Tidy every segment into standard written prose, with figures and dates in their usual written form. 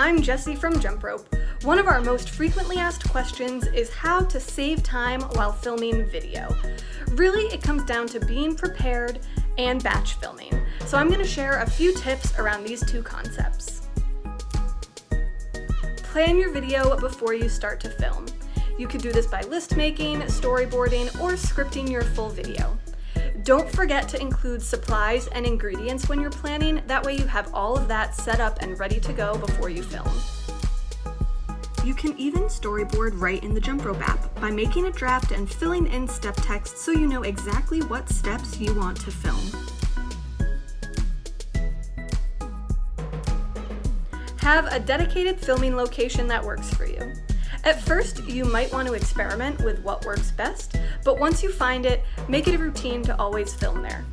I'm Jessie from Jumprope. One of our most frequently asked questions is how to save time while filming video. Really, it comes down to being prepared and batch filming. So I'm going to share a few tips around these two concepts. Plan your video before you start to film. You could do this by list making, storyboarding, or scripting your full video. Don't forget to include supplies and ingredients when you're planning, that way you have all of that set up and ready to go before you film. You can even storyboard right in the Jumprope app by making a draft and filling in step text so you know exactly what steps you want to film. Have a dedicated filming location that works for you. At first, you might want to experiment with what works best, but once you find it, make it a routine to always film there.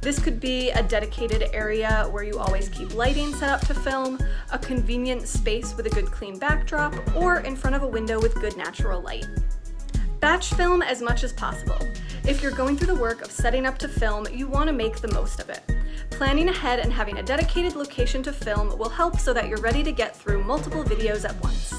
This could be a dedicated area where you always keep lighting set up to film, a convenient space with a good clean backdrop, or in front of a window with good natural light. Batch film as much as possible. If you're going through the work of setting up to film, you want to make the most of it. Planning ahead and having a dedicated location to film will help so that you're ready to get through multiple videos at once.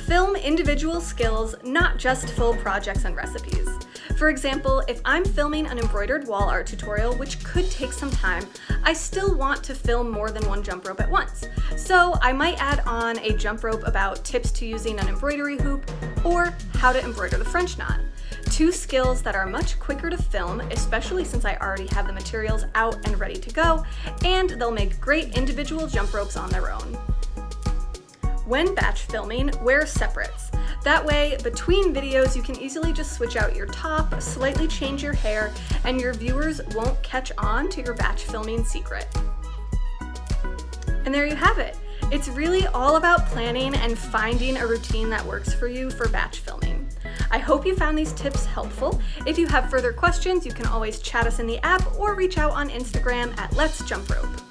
Film individual skills, not just full projects and recipes. For example, if I'm filming an embroidered wall art tutorial, which could take some time, I still want to film more than one jump rope at once. So I might add on a jump rope about tips to using an embroidery hoop or how to embroider the French knot. Two skills that are much quicker to film, especially since I already have the materials out and ready to go, and they'll make great individual jump ropes on their own. When batch filming, wear separates. That way, between videos, you can easily just switch out your top, slightly change your hair, and your viewers won't catch on to your batch filming secret. And there you have it. It's really all about planning and finding a routine that works for you for batch filming. I hope you found these tips helpful. If you have further questions, you can always chat us in the app or reach out on Instagram at Let's Jumprope.